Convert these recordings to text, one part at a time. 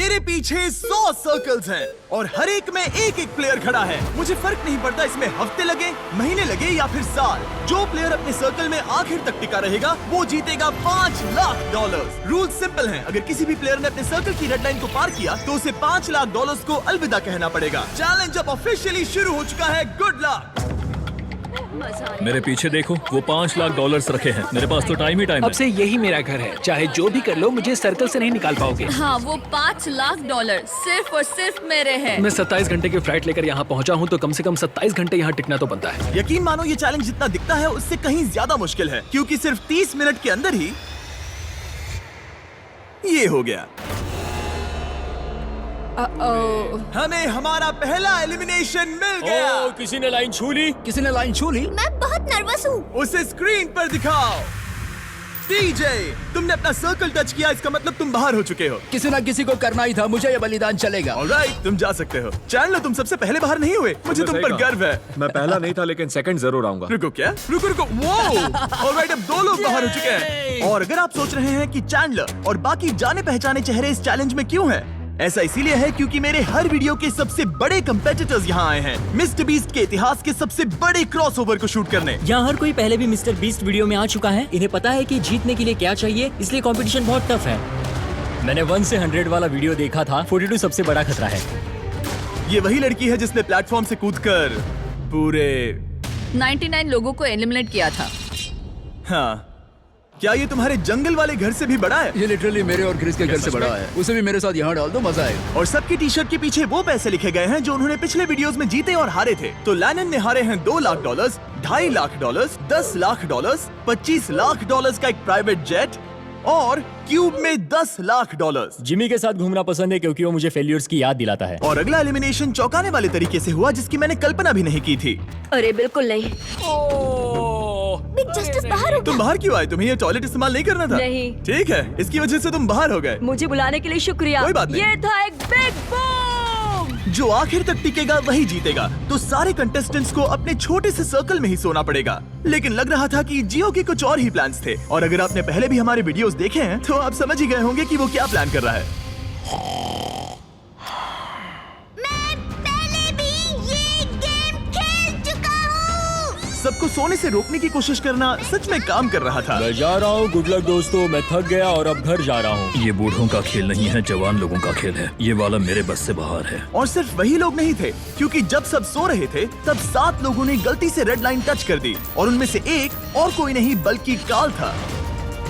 मेरे पीछे 100 सर्कल्स हैं और हर एक में एक एक प्लेयर खड़ा है। मुझे फर्क नहीं पड़ता इसमें हफ्ते लगे, महीने लगे या फिर साल। जो प्लेयर अपने सर्कल में आखिर तक टिका रहेगा वो जीतेगा $5 लाख। रूल सिंपल हैं। अगर किसी भी प्लेयर ने अपने सर्कल की रेड लाइन को पार किया तो उसे $5 लाख को अलविदा कहना पड़ेगा। चैलेंज अब ऑफिशियली शुरू हो चुका है। Good luck. मेरे पीछे देखो, वो $5 लाख रखे हैं। मेरे पास तो टाइम ही टाइम है। अब से यही मेरा घर है, चाहे जो भी कर लो मुझे सर्कल से नहीं निकाल पाओगे। हाँ, वो $5 लाख सिर्फ और सिर्फ मेरे हैं। मैं 27 घंटे की फ्लाइट लेकर यहाँ पहुँचा हूँ तो कम से कम 27 घंटे यहाँ टिकना तो बनता है। यकीन मानो ये चैलेंज जितना दिखता है उससे कहीं ज्यादा मुश्किल है, क्योंकि सिर्फ 30 मिनट के अंदर ही ये हो गया। हमें हमारा पहला एलिमिनेशन मिल गया। किसी ने लाइन छू ली। किसी ने लाइन छू ली। मैं बहुत नर्वस हूँ। उसे स्क्रीन पर दिखाओ। टीजे, तुमने अपना सर्कल टच किया, इसका मतलब तुम बाहर हो चुके हो। किसी ना किसी को करना ही था, मुझे ये बलिदान चलेगा। ऑलराइट, तुम जा सकते हो। चैनलर, तुम सबसे पहले बाहर नहीं हुए, मुझे तुम पर गर्व है। मैं पहला नहीं था लेकिन सेकंड जरूर आऊंगा। रुको क्या? रुको वो। ऑलराइट, अब 2 लोग बाहर हो चुके हैं। और अगर आप सोच रहे हैं कि चैंडलर और बाकी जाने पहचाने चेहरे इस चैलेंज में क्यों हैं? ऐसा इसीलिए है क्योंकि मेरे हर वीडियो के सबसे बड़े कंपेटिटर्स यहाँ आए हैं, मिस्टर बीस्ट के इतिहास के सबसे बड़े क्रॉसओवर को शूट करने। यहाँ हर कोई पहले भी मिस्टर बीस्ट वीडियो में आ चुका है। इन्हें पता है कि जीतने के लिए क्या चाहिए, इसलिए कंपटीशन बहुत टफ है। मैंने 1 से 100 वाला वीडियो देखा था। 42 सबसे बड़ा खतरा है। ये वही लड़की है जिसने प्लेटफॉर्म से कूदकर पूरे 99 लोगों को एलिमिनेट किया था। हाँ, क्या ये तुम्हारे जंगल वाले घर से भी बड़ा है? ये लिटरली मेरे और क्रिस के घर से बड़ा है। उसे भी मेरे साथ यहाँ डाल दो, मजा आएगा। और सबकी टी शर्ट के पीछे वो पैसे लिखे गए हैं जो उन्होंने पिछले वीडियोस में जीते और हारे थे। तो लैनन ने हारे हैं $2 लाख, $2.5 लाख, $10 लाख, $25 लाख का एक प्राइवेट जेट और क्यूब में $10 लाख। जिमी के साथ घूमना पसंद है क्योंकि वो मुझे फेलियर्स की याद दिलाता है। और अगला एलिमिनेशन चौंकाने वाले तरीके से हुआ जिसकी मैंने कल्पना भी नहीं की थी। अरे बिल्कुल नहीं। बिग जस्टिस बाहर हो तुम बाहर क्यों आए? तुम्हें ये टॉयलेट इस्तेमाल नहीं करना था? नहीं। ठीक है, इसकी वजह से तुम बाहर हो गए। मुझे बुलाने के लिए शुक्रिया। कोई बात नहीं। ये था एक बिग बूम। जो आखिर तक टिकेगा वही जीतेगा। तो सारे कंटेस्टेंट्स को अपने छोटे से सर्कल में ही सोना पड़ेगा। लेकिन लग रहा था कि जियो के कुछ और ही प्लान्स थे। और अगर आपने पहले भी हमारे वीडियोस देखे हैं तो आप समझ ही गए होंगे कि वो क्या प्लान कर रहा है। मैं पहले भी ये गेम खेल चुका हूँ। सबको सोने से रोकने की कोशिश करना सच में काम कर रहा था। मैं जा रहा हूँ। गुड लक दोस्तों, मैं थक गया और अब घर जा रहा हूँ। ये बूढ़ों का खेल नहीं है, जवान लोगों का खेल है। ये वाला मेरे बस से बाहर है। और सिर्फ वही लोग नहीं थे, क्योंकि जब सब सो रहे थे तब 7 लोगों ने गलती से रेड लाइन टच कर दी। और उनमें से एक और कोई नहीं बल्कि काल था।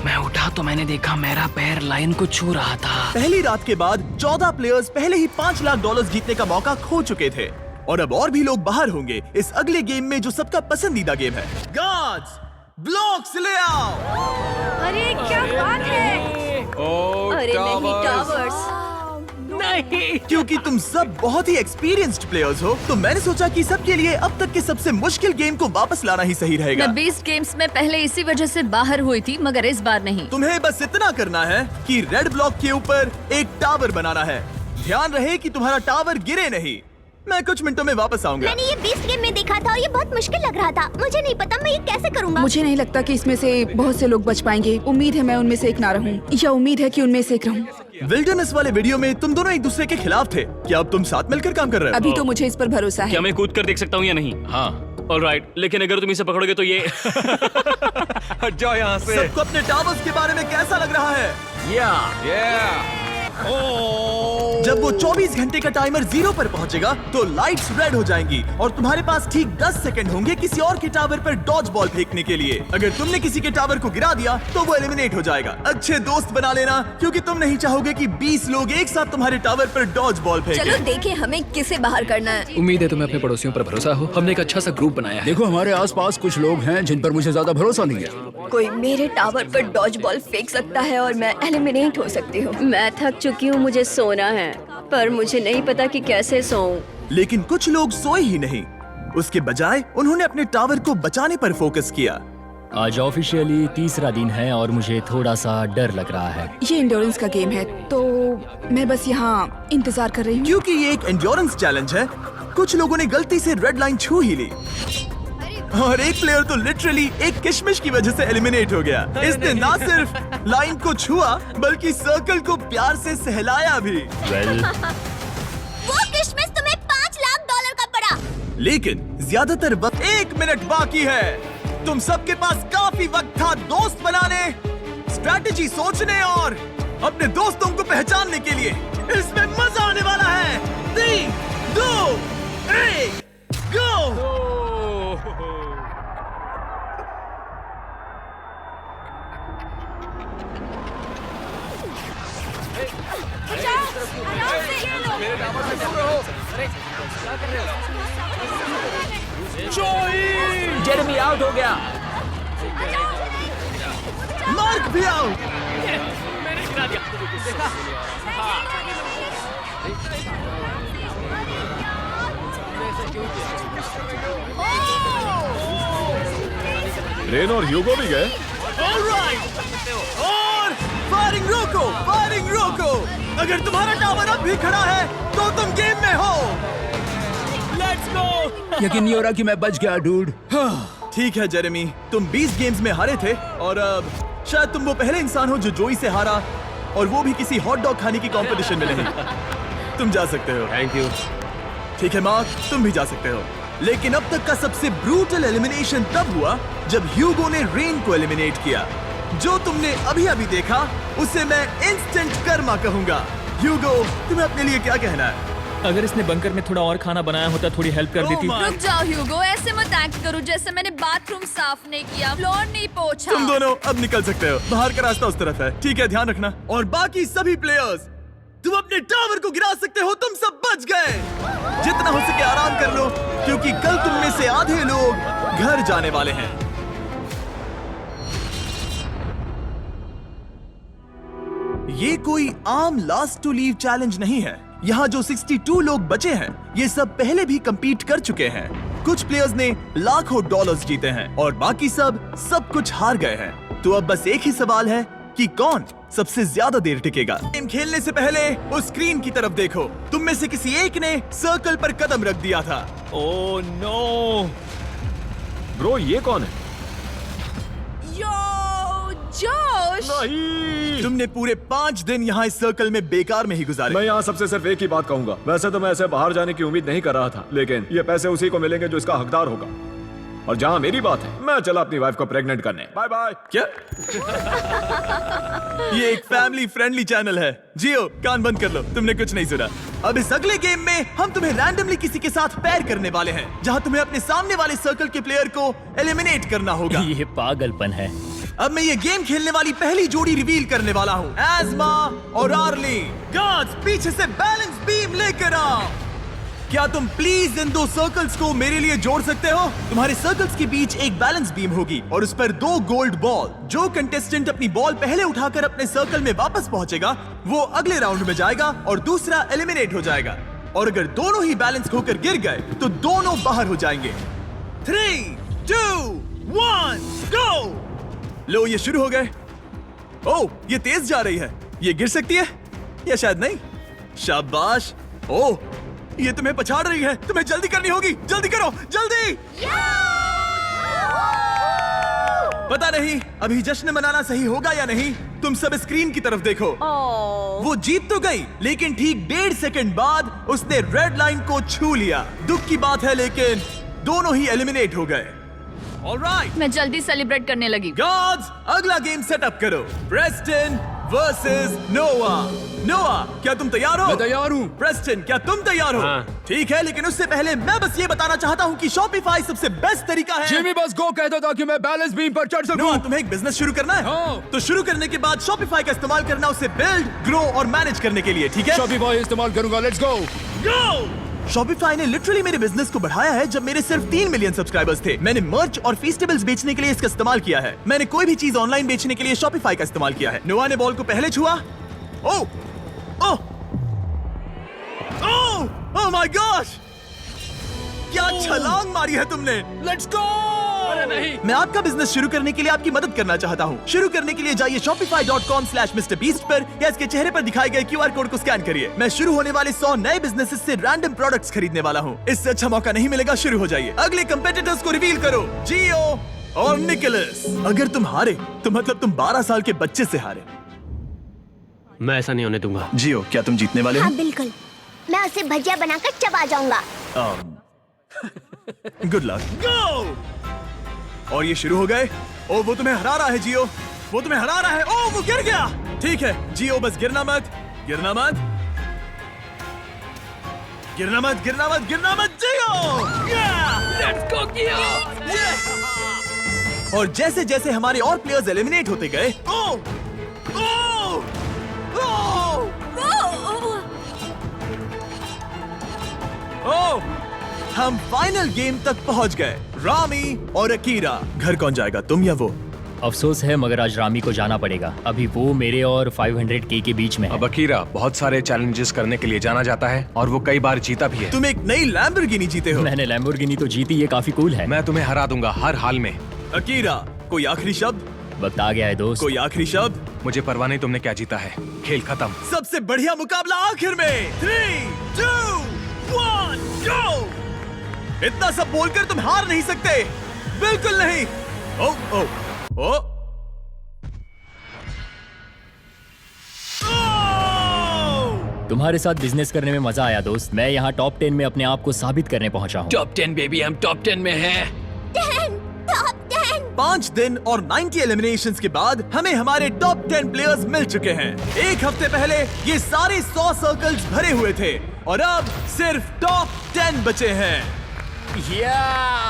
मैं उठा तो मैंने देखा मेरा पैर लाइन को छू रहा था। पहली रात के बाद 14 प्लेयर्स पहले ही $5 लाख जीतने का मौका खो चुके थे। और अब और भी लोग बाहर होंगे इस अगले गेम में जो सबका पसंदीदा गेम है। गार्ड्स, ब्लॉक्स ले आओ। अरे क्या बात है? अरे नहीं, टावर्स नहीं। क्योंकि तुम सब बहुत ही एक्सपीरियंस्ड प्लेयर्स हो तो मैंने सोचा कि सबके लिए अब तक के सबसे मुश्किल गेम को वापस लाना ही सही रहेगा। मैं बीस्ट गेम्स में पहले इसी वजह से बाहर हुई थी, मगर इस बार नहीं। तुम्हें बस इतना करना है कि रेड ब्लॉक के ऊपर एक टावर बनाना है। ध्यान रहे कि तुम्हारा टावर गिरे नहीं। मैं कुछ मिनटों में वापस आऊंगा। मैंने ये बीस्ट गेम में देखा था और ये बहुत मुश्किल लग रहा था। मुझे नहीं पता मैं ये कैसे करूँगा। मुझे नहीं लगता कि इसमें से बहुत से लोग बच पाएंगे। उम्मीद है मैं उनमें से एक ना रहूं, या उम्मीद है कि उनमें से एक रहूं। विल्डरनेस वाले वीडियो में तुम दोनों एक दूसरे के खिलाफ थे। क्या अब तुम साथ मिलकर काम कर रहे हो? अभी तो मुझे इस पर भरोसा है। क्या मैं कूद कर देख सकता हूँ या नहीं? हाँ। ऑलराइट, लेकिन अगर तुम इसे पकड़ोगे तो ये हट जाओ यहाँ से। सबको अपने टावर्स के बारे में कैसा लग रहा है? जब वो 24 घंटे का टाइमर 0 पर पहुंचेगा तो लाइट्स रेड हो जाएंगी और तुम्हारे पास ठीक 10 सेकंड होंगे किसी और के टावर पर डॉज बॉल फेंकने के लिए। अगर तुमने किसी के टावर को गिरा दिया तो वो एलिमिनेट हो जाएगा। अच्छे दोस्त बना लेना, क्योंकि तुम नहीं चाहोगे कि 20 लोग एक साथ तुम्हारे टावर पर डॉज बॉल फेंकें। चलो देखें हमें किसे बाहर करना है। उम्मीद है तुम्हें अपने पड़ोसियों पर भरोसा हो। हमने एक अच्छा सा ग्रुप बनाया है। देखो हमारे आसपास कुछ लोग हैं जिन पर मुझे ज्यादा भरोसा नहीं है। कोई मेरे टावर पर डॉज बॉल फेंक सकता है और मैं एलिमिनेट हो सकती हूँ। मैं थक चुकी हूँ, मुझे सोना है, पर मुझे नहीं पता कि कैसे सोऊं। लेकिन कुछ लोग सोए ही नहीं। उसके बजाय उन्होंने अपने टावर को बचाने पर फोकस किया। आज ऑफिशियली तीसरा दिन है और मुझे थोड़ा सा डर लग रहा है। ये इंड्योरेंस का गेम है तो मैं बस यहाँ इंतजार कर रही हूँ। क्योंकि ये एक एंड्योरेंस चैलेंज है, कुछ लोगों ने गलती से रेड लाइन छू ही ली। और एक प्लेयर तो लिटरली एक किशमिश की वजह से एलिमिनेट हो गया। इसने ना सिर्फ लाइन को छुआ बल्कि सर्कल को प्यार से सहलाया भी। वो किशमिश तुम्हें $5 लाख का पड़ा। लेकिन ज्यादातर वक्त 1 मिनट बाकी है। तुम सबके पास काफी वक्त था दोस्त बनाने, स्ट्रैटेजी सोचने और अपने दोस्तों को पहचानने के लिए। इसमें मजा आने वाला है। 3, 2, 1, गो! जेरेमी आउट हो गया। मार्क भी आउट। रेन और ह्यूगो भी गए। ऑलराइट, और फायरिंग रोको, फायरिंग रोको। अगर तुम्हारा टावर अब भी खड़ा है तो तुम गेम में हो। Let's go. यकीन नहीं हो रहा कि मैं बच गया डूड। ठीक है जेरेमी, तुम 20 गेम्स में हारे थे और अब शायद तुम वो पहले इंसान हो जो जोई से हारा, और वो भी किसी हॉट डॉग खाने की कंपटीशन में नहीं। तुम जा सकते हो। Thank you. ठीक है मार्क, तुम भी जा सकते हो। लेकिन अब तक का सबसे ब्रूटल एलिमिनेशन तब हुआ जब ह्यूगो ने रेन को एलिमिनेट किया। जो तुमने अभी अभी देखा उसे मैं इंस्टेंट कर्मा कहूंगा। ह्यूगो, तुम्हें अपने लिए क्या कहना है? अगर इसने बंकर में थोड़ा और खाना बनाया होता थोड़ी हेल्प कर देती। रुक जाओ ह्यूगो, ऐसे मत एक्ट करो जैसे मैंने बाथरूम साफ नहीं किया, फ्लोर नहीं पोंछा। तुम दोनों अब निकल सकते हो। बाहर का रास्ता उस तरफ है। ठीक है, ध्यान रखना। और बाकी सभी प्लेयर्स, तुम अपने टावर को गिरा सकते हो। तुम सब बच गए। जितना हो सके आराम कर लो, क्योंकि कल तुम में से आधे लोग घर जाने वाले हैं। ये कोई आम लास्ट टू लीव चैलेंज नहीं है। यहाँ जो 62 लोग बचे हैं, ये सब पहले भी compete कर चुके हैं। कुछ प्लेयर्स ने लाखों डॉलर्स जीते हैं और बाकी सब कुछ हार गए हैं। तो अब बस एक ही सवाल है कि कौन सबसे ज्यादा देर टिकेगा। गेम खेलने से पहले उस स्क्रीन की तरफ देखो। तुम में से किसी एक ने सर्कल पर कदम रख दिया था। Oh no. ब्रो, ये कौन है? जोश, तुमने पूरे 5 दिन यहाँ इस सर्कल में बेकार में ही गुजारे। मैं यहाँ सबसे सिर्फ एक ही बात कहूंगा। वैसे तो मैं ऐसे बाहर जाने की उम्मीद नहीं कर रहा था, लेकिन ये पैसे उसी को मिलेंगे जो इसका हकदार होगा। और जहाँ मेरी बात है, मैं चला अपनी वाइफ को प्रेग्नेंट करने। Bye bye. क्या? ये एक फैमिली फ्रेंडली चैनल है। जियो, कान बंद कर लो, तुमने कुछ नहीं सुना। अब इस अगले गेम में हम तुम्हें रैंडमली किसी के साथ पैर करने वाले हैं, जहाँ तुम्हें अपने सामने वाले सर्कल के प्लेयर को एलिमिनेट करना होगा। ये पागलपन है। अब मैं ये गेम खेलने वाली पहली जोड़ी रिवील करने वाला हूँ, एज़मा और आर्ली। गार्ड्स, पीछे से बैलेंस बीम लेकर आओ। क्या तुम प्लीज इन 2 सर्कल्स को मेरे लिए जोड़ सकते हो? तुम्हारे सर्कल्स के बीच एक बैलेंस बीम होगी और उस पर 2 गोल्ड बॉल। जो कंटेस्टेंट अपनी बॉल पहले उठाकर अपने सर्कल में वापस पहुंचेगा, वो अगले राउंड में जाएगा और दूसरा एलिमिनेट हो जाएगा। और अगर दोनों ही बैलेंस खोकर गिर गए तो दोनों बाहर हो जाएंगे। 3, 2, 1, गो! लो, ये शुरू हो गए। ओह, ये तेज जा रही है। ये गिर सकती है या शायद नहीं। शाबाश। ओह, ये तुम्हें पछाड़ रही है। तुम्हें जल्दी करनी होगी। जल्दी करो, जल्दी। पता नहीं अभी जश्न मनाना सही होगा या नहीं। तुम सब स्क्रीन की तरफ देखो। वो जीत तो गई, लेकिन ठीक 1.5 सेकंड बाद उसने रेड लाइन को छू लिया। दुख की बात है, लेकिन दोनों ही एलिमिनेट हो गए। ऑलराइट, मैं जल्दी सेलिब्रेट करने लगी। गॉड्स, अगला गेम सेटअप करो। प्रेस्टन वर्सेस नोआ। नोआ, क्या तुम तैयार हो? मैं तैयार हूँ। प्रेस्टन, क्या तुम तैयार हो? हाँ। ठीक है, लेकिन उससे पहले मैं बस ये बताना चाहता हूँ कि शॉपिफाई सबसे बेस्ट तरीका है। जिमी बस गो कहता था कि मैं बैलेंस बीम पर चढ़ सकूं। नोआ, तुम्हें एक बिजनेस शुरू करना है। हाँ। तो शुरू करने के बाद शॉपिफाई का इस्तेमाल करना, उसे बिल्ड, ग्रो और मैनेज करने के लिए। ठीक है? शॉपिफाई इस्तेमाल करूंगा। Let's go. गो! शॉपिफाई ने लिटरली मेरे बिजनेस को बढ़ाया है। जब मेरे सिर्फ 3 मिलियन सब्सक्राइबर्स थे, मैंने मर्च और फेस्टिवल्स बेचने के लिए इसका इस्तेमाल किया है। मैंने कोई भी चीज ऑनलाइन बेचने के लिए शॉपिफाई का इस्तेमाल किया है। नोआ ने बॉल को पहले छुआ। ओह, ओह, ओह, ओह माय गॉश! क्या छलांग मारी है तुमने। Let's go. मैं आपका बिजनेस शुरू करने के लिए आपकी मदद करना चाहता हूँ। शुरू करने के लिए जाइए shopify.com/MrBeast पर या इसके चेहरे पर दिखाए गए QR कोड को स्कैन करिए। मैं शुरू होने वाले 100 नए बिजनेसेस से रैंडम प्रोडक्ट्स खरीदने वाला हूँ। इससे अच्छा मौका नहीं मिलेगा। शुरू हो जाइए। अगले कंपेटिटर्स को रिवील करो, जियो और निकोलस। अगर तुम हारे तो मतलब तुम 12 साल के बच्चे से हारे। मैं ऐसा नहीं होने दूंगा। जियो, क्या तुम जीतने वाले हो? हाँ बिल्कुल, मैं उसे भजिया बनाकर चबा जाऊंगा। Good luck. गो! और ये शुरू हो गए। ओ वो तुम्हें हरा रहा है जियो, वो तुम्हें हरा रहा है। ओ वो गिर गया। ठीक है जियो, बस गिरना मत, गिरना मत, गिरना मत, गिरना मत, गिरना मत जियो। लेट्स गो किया। और जैसे जैसे हमारे और प्लेयर्स एलिमिनेट होते गए, ओ ओ ओ हम फाइनल गेम तक पहुंच गए। रामी और अकीरा। घर कौन जाएगा, तुम या वो? अफसोस है मगर आज रामी को जाना पड़ेगा। अभी वो मेरे और 500K के बीच में है। अब अकीरा बहुत सारे चैलेंजेस करने के लिए जाना जाता है और वो कई बार जीता भी है। तुम एक नई लैम्बोर्गिनी जीते हो। मैंने लैम्बोर्गिनी तो जीती, ये काफी कूल है। मैं तुम्हें हरा दूंगा हर हाल में। अकीरा, कोई आखिरी शब्द? वक्त आ गया है दोस्त। कोई आखिरी शब्द? मुझे परवाह नहीं तुमने क्या जीता है, खेल खत्म। सबसे बढ़िया मुकाबला आखिर में। 3, 2, 1, गो! इतना सब बोलकर तुम हार नहीं सकते, बिल्कुल नहीं। ओ ओ ओ तुम्हारे साथ बिजनेस करने में मजा आया दोस्त। मैं यहाँ टॉप 10 में अपने आप को साबित करने पहुंचा हूँ। टॉप 10 बेबी, हम टॉप 10 में हैं। 5 दिन और 90 एलिमिनेशंस के बाद हमें हमारे टॉप 10 प्लेयर्स मिल चुके हैं। एक हफ्ते पहले ये सारे 100 सर्कल्स भरे हुए थे और अब सिर्फ टॉप 10 बचे हैं।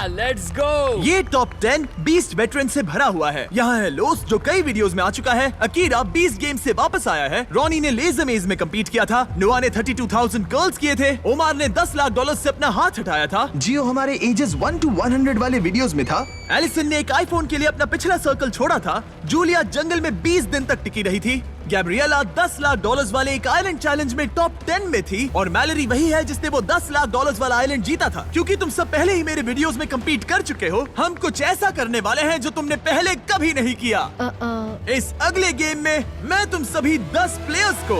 Let's go. ये टॉप 10 बीस्ट वेटरन से भरा हुआ है। यहाँ है लोस जो कई वीडियोस में आ चुका है, अकीरा 20 गेम से वापस आया है, रॉनी ने लेजर मेज में कम्पीट किया था, नोआ ने 32,000 कर्ल्स किए थे, ओमार ने $10 लाख से अपना हाथ हटाया था, जियो हमारे एजेस 1 to 100 वाले वीडियोस में था, एलिसन ने एक आईफोन के लिए अपना पिछला सर्कल छोड़ा था, जूलिया जंगल में 20 दिन तक टिकी रही थी, गैब्रिएला $10 लाख वाले एक आइलैंड चैलेंज में टॉप 10 में थी और मैलरी वही है जिसने वो $10 लाख वाला आइलैंड जीता था। क्योंकि तुम सब पहले ही मेरे वीडियोस में कम्पीट कर चुके हो, हम कुछ ऐसा करने वाले हैं जो तुमने पहले कभी नहीं किया। इस अगले गेम में मैं तुम सभी 10 प्लेयर्स को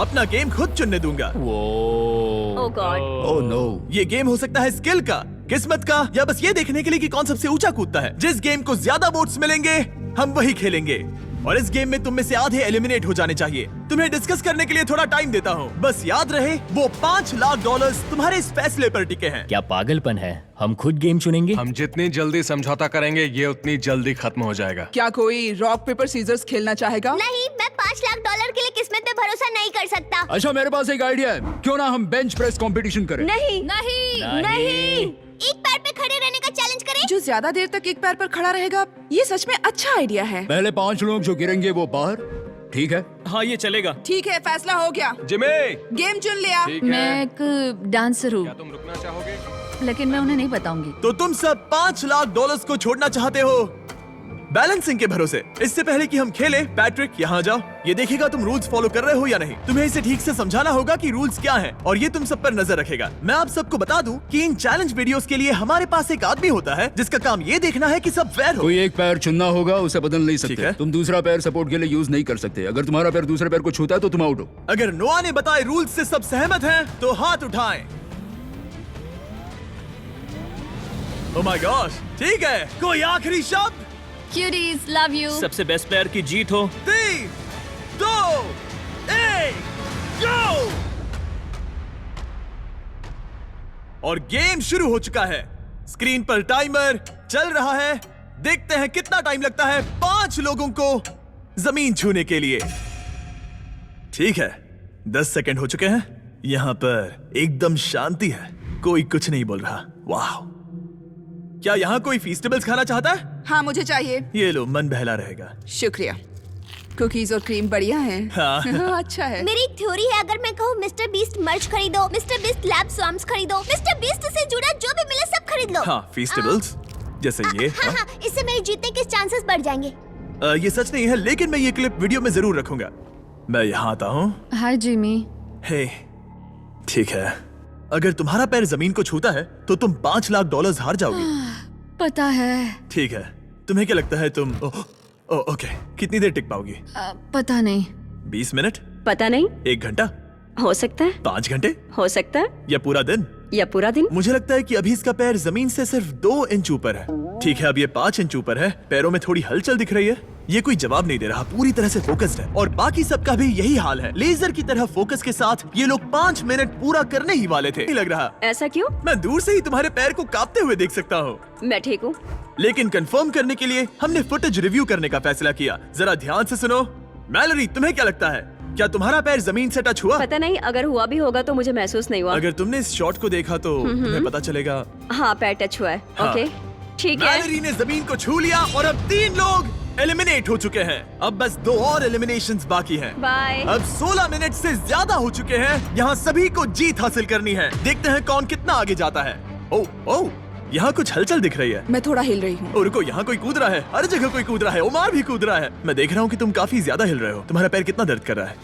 अपना गेम खुद चुनने दूंगा। Oh God. Oh no. ये गेम हो सकता है स्किल का, किस्मत का, या बस ये देखने के लिए कि कौन सबसे ऊंचा कूदता है। जिस गेम को ज्यादा वोट्स मिलेंगे हम वही खेलेंगे और इस गेम में तुम में से आधे एलिमिनेट हो जाने चाहिए। तुम्हें डिस्कस करने के लिए थोड़ा टाइम देता हूँ। बस याद रहे वो $5 लाख तुम्हारे इस फैसले पर टिके हैं। क्या पागलपन है, हम खुद गेम चुनेंगे। हम जितनी जल्दी समझौता करेंगे ये उतनी जल्दी खत्म हो जाएगा। क्या कोई रॉक पेपर सीजर्स खेलना चाहेगा? नहीं, मैं $5 लाख के लिए किस्मत पे भरोसा नहीं कर सकता। अच्छा मेरे पास एक आइडिया है, क्यों ना हम बेंच प्रेस कंपटीशन करें? नहीं नहीं नहीं। एक पैर पे खड़े रहने का चैलेंज करें। जो ज्यादा देर तक एक पैर पर खड़ा रहेगा, ये सच में अच्छा आइडिया है। पहले 5 लोग जो गिरेंगे वो बाहर, ठीक है? हाँ ये चलेगा। ठीक है, फैसला हो गया। जिमी, गेम चुन लिया। मैं एक डांसर हूँ, तुम रुकना चाहोगे? लेकिन मैं उन्हें नहीं बताऊंगी। तो तुम सब $5 लाख को छोड़ना चाहते हो बैलेंसिंग के भरोसे। इससे पहले कि हम खेले, पैट्रिक यहाँ जाओ, ये देखेगा तुम रूल्स फॉलो कर रहे हो या नहीं। तुम्हें इसे ठीक से समझाना होगा कि रूल्स क्या हैं और ये तुम सब पर नजर रखेगा। मैं आप सबको बता दूं कि इन चैलेंज वीडियोस के लिए हमारे पास एक आदमी होता है जिसका काम ये देखना है कि सब फेयर हो। कोई एक पैर चुनना होगा, उसे बदल नहीं ठीक सकते। है। तुम दूसरा पैर सपोर्ट के लिए यूज नहीं कर सकते। अगर तुम्हारा पैर दूसरे पैर को छूता है तो तुम आउट हो। अगर नोआ ने बताए रूल्स से सब सहमत हैं तो हाथ उठाएं। ओह माय गॉश, ठीक है। कोई आखिरी शब्द? Cuties love you. सबसे बेस्ट प्लेयर की जीत हो। 3, 2, 1, गो! और गेम शुरू हो चुका है। स्क्रीन पर टाइमर चल रहा है। देखते हैं कितना टाइम लगता है 5 लोगों को जमीन छूने के लिए। ठीक है, 10 सेकंड हो चुके हैं। यहां पर एकदम शांति है, कोई कुछ नहीं बोल रहा। वाह, क्या यहाँ कोई फीस्टेबल्स खाना चाहता है? हाँ मुझे चाहिए। ये लो, मन बहला रहेगा। शुक्रिया। कुकीज और क्रीम बढ़िया हैं। हाँ। अच्छा है। मेरी एक थ्योरी है, अगर मैं कहूँ मिस्टर बीस्ट मर्च खरीदो, मिस्टर बीस्ट लैब स्वाम्स खरीदो, मिस्टर बीस्ट से जुड़ा जो भी मिले सब खरीद लो। हाँ, फीस्टेबल्स जैसे ये। हाँ, इससे मेरे जीतने के चांसेस बढ़ जाएंगे। ये सच नहीं है, लेकिन मैं ये क्लिप वीडियो में जरूर रखूंगा। मैं यहाँ आता हूँ। हाय जिमी। हे, ठीक है। अगर तुम्हारा पैर जमीन को छूता है तो तुम $5 लाख हार जाओगे। पता है। ठीक है, तुम्हें क्या लगता है तुम ओके कितनी देर टिक पाओगी? पता नहीं। 20 मिनट? पता नहीं। 1 घंटा? हो सकता है। 5 घंटे? हो सकता है। या पूरा दिन? या पूरा दिन। मुझे लगता है कि अभी इसका पैर जमीन से सिर्फ 2 इंच ऊपर है। ठीक है, अब ये 5 इंच ऊपर है। पैरों में थोड़ी हलचल दिख रही है। ये कोई जवाब नहीं दे रहा, पूरी तरह से फोकस्ड है। और बाकी सबका भी यही हाल है। लेजर की तरह फोकस के साथ ये लोग 5 मिनट पूरा करने ही वाले थे। नहीं लग रहा। ऐसा क्यों? मैं दूर से ही तुम्हारे पैर को कांपते हुए देख सकता हूँ। मैं ठीक हूँ। लेकिन कंफर्म करने के लिए हमने फुटेज रिव्यू करने का फैसला किया। जरा ध्यान से सुनो। मैलरी, तुम्हें क्या लगता है, क्या तुम्हारा पैर जमीन से टच हुआ? पता नहीं, अगर हुआ भी होगा तो मुझे महसूस नहीं हुआ। अगर तुमने इस शॉट को देखा तो तुम्हें पता चलेगा। हाँ, पैर टच हुआ है। हाँ। ओके, ठीक है। मैलरी ने जमीन को छू लिया और अब 3 लोग एलिमिनेट हो चुके हैं। अब बस 2 और एलिमिनेशंस बाकी हैं। बाय। अब 16 मिनट से ज्यादा हो चुके हैं। यहाँ सभी को जीत हासिल करनी है। देखते हैं कौन कितना आगे जाता है। ओह, यहाँ कुछ हलचल दिख रही है। मैं थोड़ा हिल रही हूँ। और रुको, यहाँ कोई कूद रहा है। हर जगह कोई कूद रहा है। ओमार भी कूद रहा है। मैं देख रहा हूँ कि तुम काफी ज्यादा हिल रहे हो। तुम्हारा पैर कितना दर्द कर रहा है?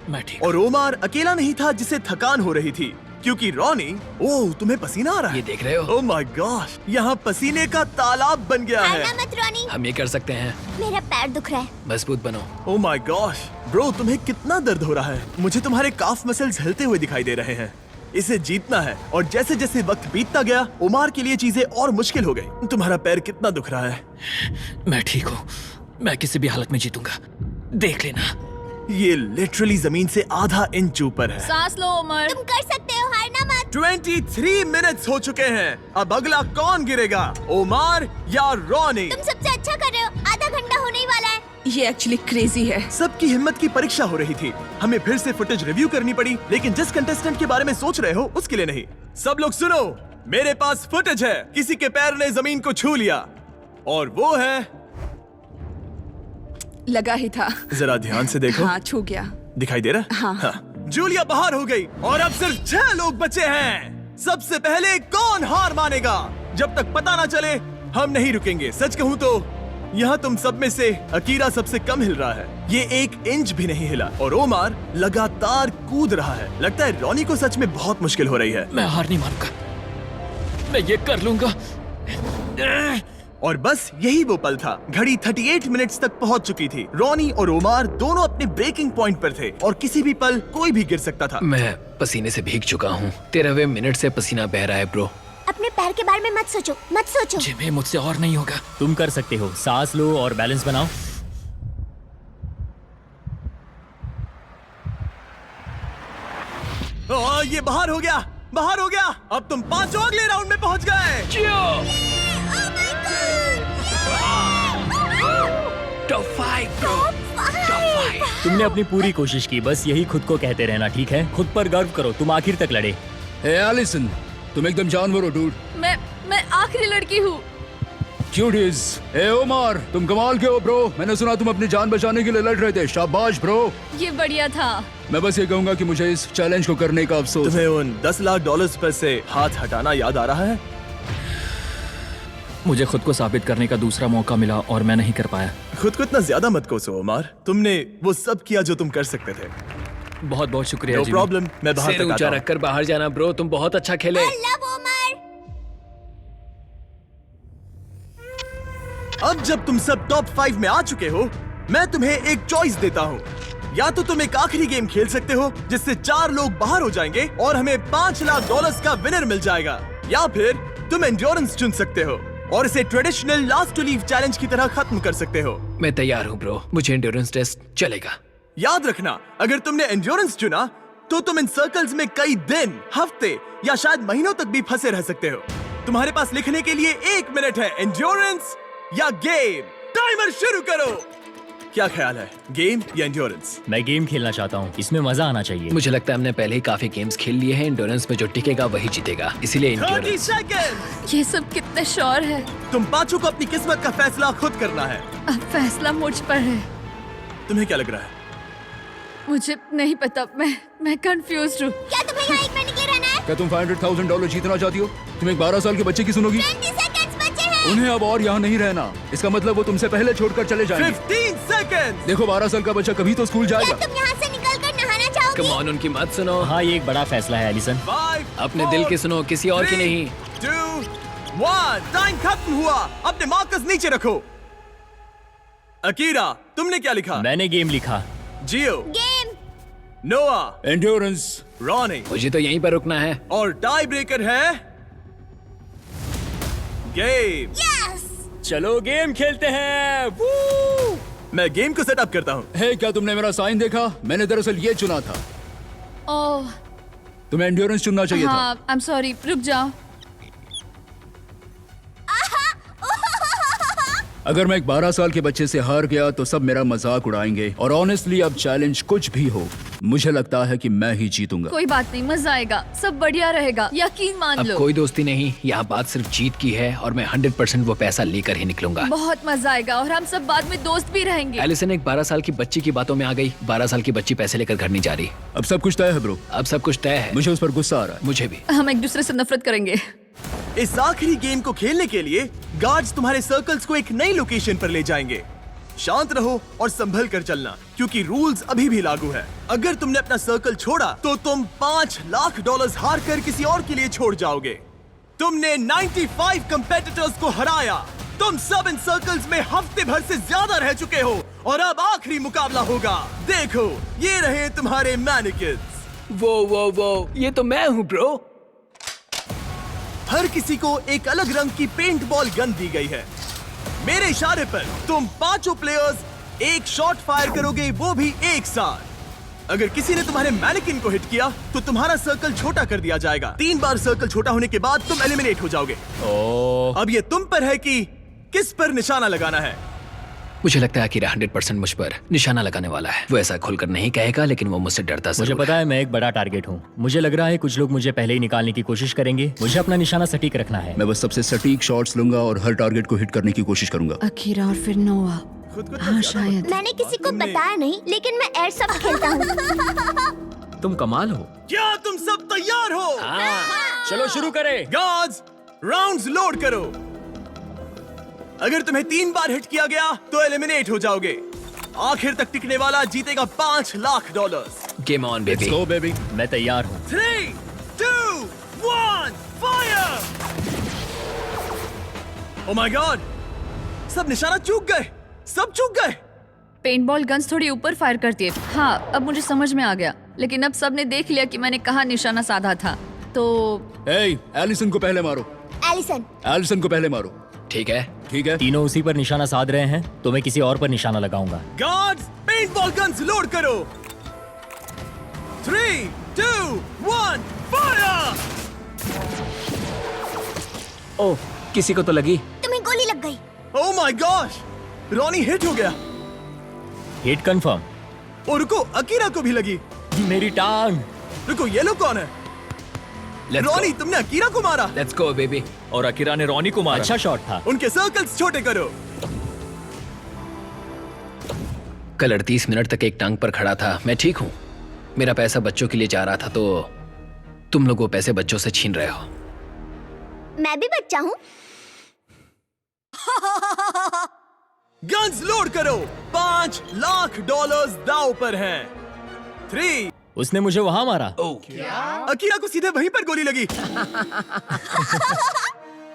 मैं ठीक। और ओमार अकेला नहीं था जिसे थकान हो रही थी, क्योंकि रॉनी, ओह तुम्हें पसीना आ रहा है। ये देख रहे हो? ओह माय गॉश, यहाँ पसीने का तालाब बन गया है। हारना मत रॉनी, हम ये कर सकते हैं। मेरा पैर दुख रहा है। मजबूत बनो। ओह माय गॉश ब्रो, तुम्हें कितना दर्द हो रहा है। मुझे तुम्हारे काफ मसल्स हिलते हुए दिखाई दे रहे हैं। इसे जीतना है। और जैसे जैसे वक्त बीतता गया, ओमार के लिए चीजें और मुश्किल हो गई। तुम्हारा पैर कितना दुख रहा है? मैं ठीक हूँ। मैं किसी भी हालत में जीतूंगा, देख लेना। ये लिटरली जमीन से आधा इंच ऊपर है। सांस लो उमर। तुम कर सकते हो, हारना मत। 23 मिनट्स हो चुके हैं। अब अगला कौन गिरेगा, ओमार या रॉनी? तुम सबसे अच्छा कर रहे हो। आधा घंटा होने ही वाला है। ये एक्चुअली क्रेजी है। सबकी हिम्मत की परीक्षा हो रही थी। हमें फिर से फुटेज रिव्यू करनी पड़ी, लेकिन जिस कंटेस्टेंट के बारे में सोच रहे हो उसके लिए नहीं। सब लोग सुनो, मेरे पास फुटेज है। किसी के पैर ने जमीन को छू लिया और वो है, लगा ही था। जरा ध्यान से देखो। हाँ, छू गया। दिखाई दे रहा? हाँ। जूलिया बाहर हो गई और अब सिर्फ 6 लोग बचे हैं। सबसे पहले कौन हार मानेगा? जब तक पता ना चले हम नहीं रुकेंगे। सच कहूँ तो यहाँ तुम सब में से अकीरा सबसे कम हिल रहा है। ये 1 इंच भी नहीं हिला और ओमार लगातार कूद रहा है। लगता है रॉनी को सच में बहुत मुश्किल हो रही है। मैं हार नहीं मानूंगा, मैं ये कर लूंगा। और बस यही वो पल था। घड़ी 38 मिनट्स तक पहुंच चुकी थी। रॉनी और ओमार दोनों अपने ब्रेकिंग पॉइंट पर थे और किसी भी पल कोई भी गिर सकता था। मैं पसीने से भीग चुका हूँ। 13वें मिनट से पसीना बह रहा है ब्रो। अपने पैर के बारे में मत सोचो, मत सोचो। जिम्मी, मुझसे और नहीं होगा। तुम कर सकते हो। सांस लो और बैलेंस बनाओ। ये बाहर हो गया, बाहर हो गया। अब तुम 5 अगले राउंड में पहुंच गए। Top 5 bro, top 5। तुमने अपनी पूरी कोशिश की, बस यही खुद को कहते रहना, ठीक है? खुद पर गर्व करो, तुम आखिर तक लड़े। हे एलिसन, तुम एकदम जानवर हो डूड। मैं आखिरी लड़की हूँ। क्यूटीज। हे ओमार, तुम कमाल के हो ब्रो। मैंने सुना तुम अपनी जान बचाने के लिए लड़ रहे थे। शाबाश ब्रो। ये बढ़िया था। मैं बस ये कहूंगा कि मुझे इस चैलेंज को करने का अफसोस। तुम्हें उन $10 लाख पर से हाथ हटाना याद आ रहा है? मुझे खुद को साबित करने का दूसरा मौका मिला और मैं नहीं कर पाया। खुद को इतना ज्यादा मत कोसो ओमार। तुमने वो सब किया जो तुम कर सकते थे। बहुत बहुत शुक्रिया। No Jimmy. प्रॉब्लम, मैं बाहर सिर तक ऊंचा आता हूं। रखकर बाहर जाना ब्रो, तुम बहुत अच्छा खेले। I love Omar. अब जब तुम सब टॉप 5 में आ चुके हो, मैं तुम्हें एक चॉइस देता हूँ। या तो तुम एक आखिरी गेम खेल सकते हो जिससे 4 लोग बाहर हो जाएंगे और हमें $5 लाख का विनर मिल जाएगा, या फिर तुम एंड्योरेंस चुन सकते हो और इसे traditional last to leave challenge की तरह खत्म कर सकते हो। मैं तैयार हूँ ब्रो, मुझे एंड्योरेंस टेस्ट चलेगा। याद रखना, अगर तुमने एंड्योरेंस चुना तो तुम इन सर्कल्स में कई दिन, हफ्ते या शायद महीनों तक भी फंसे रह सकते हो। तुम्हारे पास लिखने के लिए 1 मिनट है। एंड्योरेंस या गेम? टाइमर शुरू करो। क्या ख्याल है, गेम या एंड्योरेंस? मैं गेम खेलना चाहता हूँ, इसमें मजा आना चाहिए। मुझे लगता है हमने पहले ही काफी गेम्स खेल लिए हैं। एंड्योरेंस में जो टिकेगा वही जीतेगा, इसीलिए 30 एंड्योरेंस। सेकंड। ये सब कितने श्योर है। तुम 5 को अपनी किस्मत का फैसला खुद करना है। अब फैसला मुझ पर है। तुम्हें क्या लग रहा है? मुझे नहीं पता, मैं कंफ्यूज हूँ। क्या तुम्हें यहाँ 1 मिनट के लिए रहना है? क्या तुम $500,000 जीतना चाहती हो? तुम एक 12 साल के बच्चे की सुनोगी? 20 सेकंड्स बचे हैं। उन्हें अब और यहाँ नहीं रहना। इसका मतलब वो तुमसे पहले छोड़कर चले जाएंगे। 15 सेकंड। देखो, 12 साल का बच्चा कभी तो स्कूल क्या जाएगा। तुम यहाँ से निकल कर नहाना चाहोगी? कम ऑन, उनकी मत सुनो। हाँ, ये एक बड़ा फैसला है एलिसन। 5, अपने दिल की सुनो, किसी और की 3, नहीं। 2, 1 टाइम खत्म हुआ। अपने मार्कर्स नीचे रखो। अकीरा, तुमने क्या लिखा? मैंने गेम लिखा। जियो, गेम। नोआ, एंड्योरेंस। रॉनी, मुझे तो यहीं पर रुकना है। और टाई ब्रेकर है गेम। यस। चलो गेम खेलते हैं। वू! मैं गेम को सेटअप करता हूँ। हे, क्या तुमने मेरा साइन देखा? मैंने दरअसल ये चुना था। ओह तुम्हें एंड्योरेंस चुनना चाहिए था। हाँ, आई एम सॉरी, रुक जाओ। अगर मैं एक 12 साल के बच्चे से हार गया तो सब मेरा मजाक उड़ाएंगे, और ऑनेस्टली अब चैलेंज कुछ भी हो, मुझे लगता है कि मैं ही जीतूंगा। कोई बात नहीं, मजा आएगा, सब बढ़िया रहेगा, यकीन मान अब लो। कोई दोस्ती नहीं, यहाँ बात सिर्फ जीत की है और मैं 100% वो पैसा लेकर ही निकलूंगा। बहुत मजा आएगा और हम सब बाद में दोस्त भी रहेंगे। एलिसन एक 12 साल की बच्ची की बातों में आ गई। 12 साल की बच्ची पैसे लेकर घर नहीं जा रही। अब सब कुछ तय है ब्रो। अब सब कुछ तय है। मुझे उस पर गुस्सा आ रहा है। मुझे भी। हम एक दूसरे से नफरत करेंगे। इस आखिरी गेम को खेलने के लिए गार्ड्स तुम्हारे सर्कल्स को एक नई लोकेशन पर ले जाएंगे। शांत रहो और संभल कर चलना, क्योंकि रूल्स अभी भी लागू है। अगर तुमने अपना सर्कल छोड़ा तो तुम $5 लाख हार कर किसी और के लिए छोड़ जाओगे। तुमने 95 कंपेटिटर्स को हराया। तुम सब इन सर्कल्स में हफ्ते भर से ज्यादा रह चुके हो और अब आखिरी मुकाबला होगा। देखो, ये रहे तुम्हारे मैनिकिन्स। वो ये तो मैं हूँ ब्रो। हर किसी को एक अलग रंग की पेंट बॉल गन दी गई है। मेरे इशारे पर तुम पांचों प्लेयर्स एक शॉट फायर करोगे, वो भी एक साथ। अगर किसी ने तुम्हारे मैनिकिन को हिट किया तो तुम्हारा सर्कल छोटा कर दिया जाएगा। 3 बार सर्कल छोटा होने के बाद तुम एलिमिनेट हो जाओगे। अब ये तुम पर है कि किस पर निशाना लगाना है। मुझे लगता है अकीरा 100% मुझ पर निशाना लगाने वाला है। वो ऐसा खुलकर नहीं कहेगा, लेकिन वो मुझसे डरता जरूर मुझे पता है मैं एक बड़ा टारगेट हूँ। मुझे लग रहा है कुछ लोग मुझे पहले ही निकालने की कोशिश करेंगे। मुझे अपना निशाना सटीक रखना है। मैं बस सबसे सटीक शॉट्स लूंगा और हर टारगेट को हिट करने की कोशिश करूंगा। अकीरा और फिर नोआ। हाँ शायद। मैंने किसी को बताया नहीं, लेकिन मैं एयरसॉफ्ट खेलता हूँ। तुम कमाल हो। क्या तुम सब तैयार हो? चलो शुरू करें। गार्ड्स, राउंड्स लोड करो। अगर तुम्हें 3 बार हिट किया गया तो एलिमिनेट हो जाओगे। आखिर तक टिकने वाला जीतेगा $5 lakh. Game on baby. Go baby. मैं तैयार हूँ। 3, 2, 1, फायर! ओह माय गॉड, सब निशाना चूक गए। सब चूक गए। पेंटबॉल गन्स थोड़ी ऊपर फायर करती है। हाँ, अब मुझे समझ में आ गया, लेकिन अब सबने देख लिया कि मैंने कहाँ निशाना साधा था। तो एलिसन को पहले मारो। एलिसन को पहले मारो। ठीक है। ठीक है। तीनों उसी पर निशाना साध रहे हैं, तो मैं किसी और पर निशाना लगाऊंगा। गार्ड्स, पेंटबॉल गन्स लोड करो। 3, 2, 1, फायर! ओह, किसी को तो लगी। तुम्हें गोली लग गई। Oh my gosh, Ronnie hit हो गया। Hit confirm. और रुको, अकीरा को भी लगी। मेरी टांग। रुको, ये लोग कौन है? रॉनी, तुमने अकीरा को मारा। Let's go baby. और अकीरा ने रॉनी को मारा। अच्छा शॉट था। उनके सर्कल्स छोटे करो। कल 38 मिनट तक एक टांग पर खड़ा था। मैं ठीक हूँ। मेरा पैसा बच्चों के लिए जा रहा था, तो तुम लोग वो पैसे बच्चों से छीन रहे हो। मैं भी बच्चा हूँ। गन्स लोड करो। $5 लाख दांव पर हैं। 3। उसने मुझे वहां मारा। अकीरा को सीधे वहीं पर गोली लगी।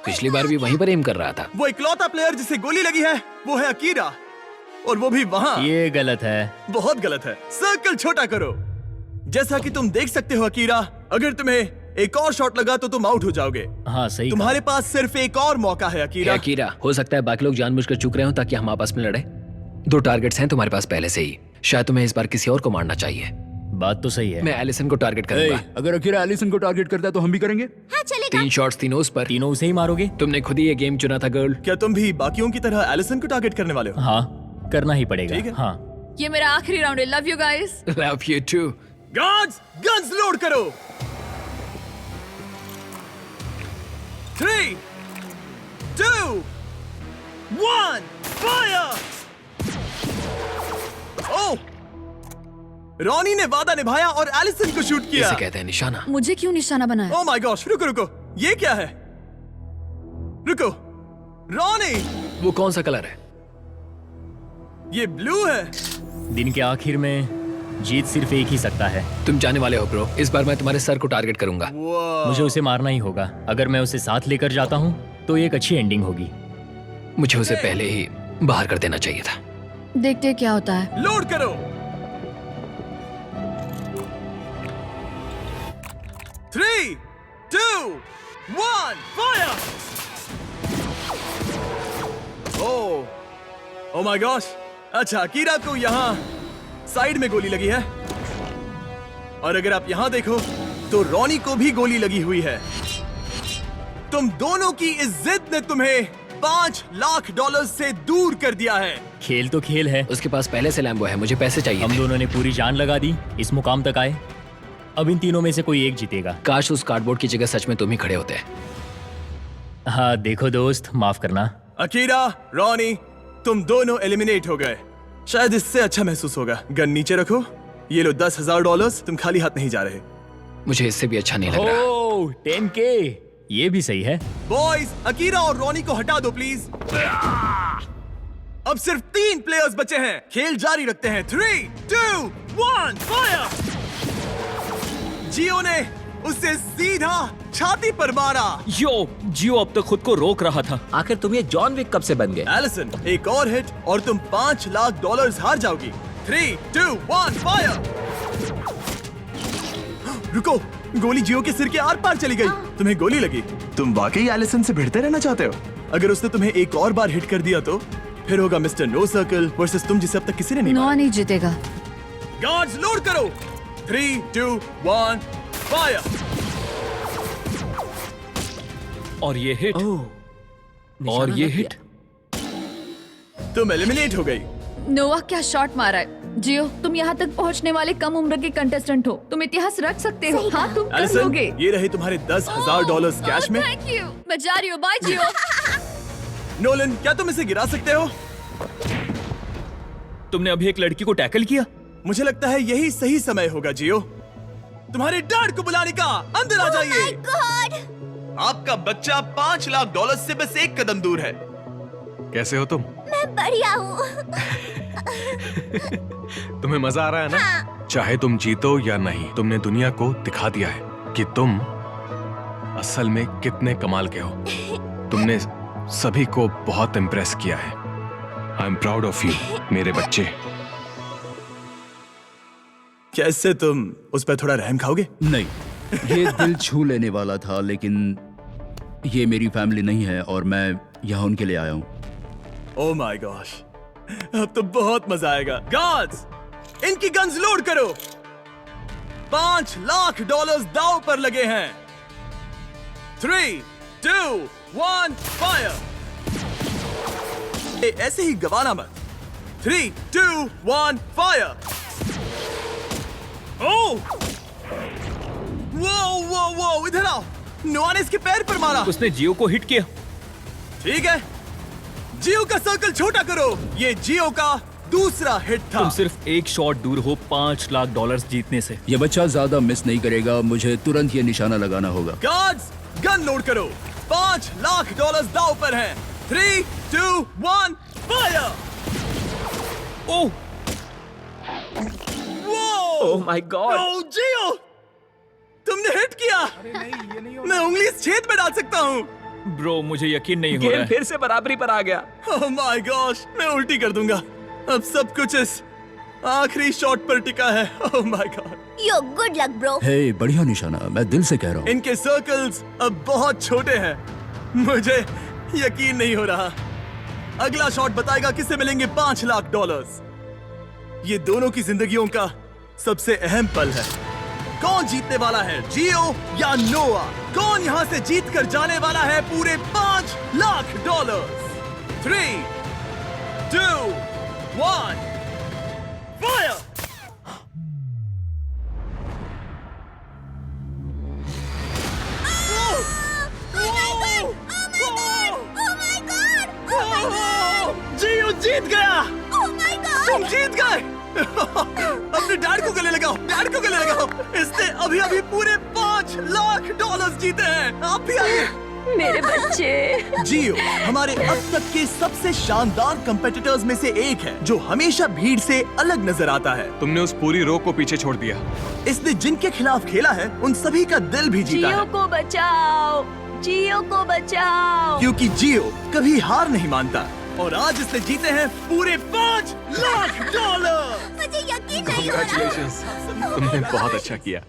पिछली बार भी वहीं पर एम कर रहा था। वो इकलौता प्लेयर जिसे गोली लगी है वो है अकीरा, और वो भी वहां। ये गलत है। बहुत गलत है। सर्कल छोटा करो। जैसा कि तुम देख सकते हो अकीरा, अगर तुम्हें एक और शॉट लगा तो तुम आउट हो जाओगे। हाँ सही। तुम्हारे पास सिर्फ एक और मौका है अकीरा। अकीरा, हो सकता है बाकी लोग जानबूझकर चुक रहे हो ताकि हम आपस में लड़े। 2 टारगेट्स हैं तुम्हारे पास पहले से ही। शायद तुम्हें इस बार किसी और को मारना चाहिए। बात तो सही है। मैं एलिसन को टारगेट करूंगा। अगर अकीरा एलिसन को टारगेट करता है तो हम भी करेंगे। हाँ चलेगा। 3 शॉट्स तीनों उस पर। तीनों उसे ही मारोगे? तुमने खुद ही ये गेम चुना था गर्ल। क्या तुम भी बाकियों की तरह एलिसन को टारगेट करने वाले हो? हाँ, करना ही पड़ेगा। ठीक है। हाँ। ये मेरा आखिरी राउंड है। Love you guys. Love you too. Guards, guns load करो। 3, 2, 1, फायर! ओह, रॉनी ने वादा निभाया और एलिसन को शूट किया। इसे कहते हैं निशाना। मुझे क्यों निशाना बनाया? ओह माय गॉश, रुको रुको, ये क्या है? रुको, रॉनी, वो कौन सा कलर है? ये ब्लू है। दिन के आखिर में जीत सिर्फ एक ही सकता है। तुम जाने वाले हो ब्रो। इस बार मैं तुम्हारे सर को टारगेट करूंगा। मुझे उसे मारना ही होगा। अगर मैं उसे साथ लेकर जाता हूँ तो ये एक अच्छी एंडिंग होगी। मुझे उसे पहले ही बाहर कर देना चाहिए था। देखते हैं क्या होता है। लोड करो। 3, 2, 1, फायर! Oh my gosh. अच्छा, अकीरा को यहाँ साइड में गोली लगी है, और अगर आप यहाँ देखो तो रॉनी को भी गोली लगी हुई है। तुम दोनों की इस जिद ने तुम्हें $5 लाख से दूर कर दिया है। खेल तो खेल है। उसके पास पहले से लैम्बो है, मुझे पैसे चाहिए हम थे। दोनों ने पूरी जान लगा दी, इस मुकाम तक आए। अब इन तीनों में से कोई एक जीतेगा। काश उस कार्डबोर्ड की जगह सच में तुम ही खड़े होते। हाँ देखो दोस्त, माफ करना। अकीरा, रॉनी, तुम दोनों एलिमिनेट हो गए। शायद इससे अच्छा महसूस होगा। गन नीचे रखो। ये लो $10,000। तुम खाली हाथ नहीं जा रहे। मुझे इससे भी अच्छा नहीं लग रहा। ओह 10K, ये भी सही है। बॉयज, अकीरा और रॉनी को हटा दो प्लीज। अब सिर्फ 3 प्लेयर्स बचे हैं। खेल जारी रखते हैं। 3, 2, 1, फायर! जियो ने उसे सीधा छाती पर मारा। जियो अब तक खुद को रोक रहा था। आखिर तुम ये जॉन विक कब से बन गए? एलिसन, एक और हिट और तुम $5 लाख हार जाओगी। 3, 2, 1, फायर! रुको, गोली जियो के सिर के आर पार चली गई। तुम्हें गोली लगी। तुम वाकई एलिसन से भिड़ते रहना चाहते हो? अगर उसने तुम्हें एक और बार हिट कर दिया तो फिर होगा मिस्टर नो सर्कल वर्सेस तुम, जिसे अब तक किसी ने नहीं नोआ नहीं जीतेगा। गार्ड्स लोड करो। 3, 2, 1, फायर! और ये हिट। और ये हिट। तुम एलिमिनेट हो गई। नोआ क्या शॉट मारा है। जियो, तुम यहाँ तक पहुँचने वाले कम उम्र के कंटेस्टेंट हो। तुम इतिहास रच सकते हो। हाँ, तुम कर एलिसन, लोगे। ये रहे तुम्हारे $10,000 कैश में। Thank you. मैं जा रही हूँ। बाय जियो। नोलन, क्या तुम इसे गिरा सकते हो? तुमने अभी एक लड़की को टैकल किया। मुझे लगता है यही सही समय होगा जियो, तुम्हारे डैड को बुलाने का। अंदर आ जाइए। आपका बच्चा $5 लाख से बस एक कदम दूर है। कैसे हो तुम? मैं बढ़िया हूँ। तुम्हें मजा आ रहा है ना? चाहे तुम जीतो या नहीं, तुमने दुनिया को दिखा दिया है कि तुम असल में कितने कमाल के हो। तुमने सभी को बहुत इम्प्रेस किया है। I am proud of you मेरे बच्चे। क्या इससे तुम उस पर थोड़ा रहम खाओगे? नहीं, ये दिल छू लेने वाला था, लेकिन ये मेरी फैमिली नहीं है और मैं यहाँ उनके लिए आया हूँ। ओह माय गॉश, अब तो बहुत मजा आएगा। गार्ड्स, इनकी गन्स लोड करो। $5 लाख दांव पर लगे हैं। 3, 2, 1, फायर! ऐसे ही गवाना मत। 3, 2, 1, फायर! ओह! वो, इधर आओ। नोआ ने इसके पैर पर मारा। उसने जियो को हिट किया। ठीक है, जियो का सर्कल छोटा करो। ये जियो का दूसरा हिट था। तुम सिर्फ एक शॉट दूर हो $5 लाख जीतने से। ये बच्चा ज्यादा मिस नहीं करेगा, मुझे तुरंत ये निशाना लगाना होगा। गार्ड्स, गन लोड करो। $5 लाख दांव पर हैं। 3, 2, 1, fire! Oh! Oh my god! Oh जियो, तुमने हिट किया। मैं उंगली इस छेद में डाल सकता हूँ। ब्रो, मुझे यकीन नहीं हो रहा गेम है। फिर से बराबरी पर आ गया। ओह माय गॉश, मैं उल्टी कर दूंगा। अब सब कुछ इस आखिरी शॉट पर टिका है। Oh my god. Yo good luck bro. Hey, बढ़िया निशाना, मैं दिल से कह रहा हूँ। इनके सर्कल्स अब बहुत छोटे हैं। मुझे यकीन नहीं हो रहा। अगला शॉट बताएगा किसे मिलेंगे $5 लाख। ये दोनों की जिंदगियों का सबसे अहम पल है। कौन जीतने वाला है, जियो या नोआ? कौन यहाँ से जीत कर जाने वाला है पूरे $5 लाख? 3, 2, 1, फायर! जियो जीत गया। तुम जीत गए। अपने डैड को गले लगाओ, डैड को गले लगाओ। इसने अभी अभी पूरे $5 लाख जीते हैं। आप भी आइए। मेरे बच्चे। जियो हमारे अब तक के सबसे शानदार कंपेटिटर्स में से एक है, जो हमेशा भीड़ से अलग नजर आता है। तुमने उस पूरी रो को पीछे छोड़ दिया। इसने जिनके खिलाफ खेला है उन सभी का दिल भी जीता जियो है। को बचाओ, जियो को बचाओ। क्योंकि जियो कभी हार नहीं मानता और आज इसने जीते हैं पूरे $5 लाख। मुझे यकीन नहीं हो रहा। Congratulations, तुमने बहुत अच्छा किया।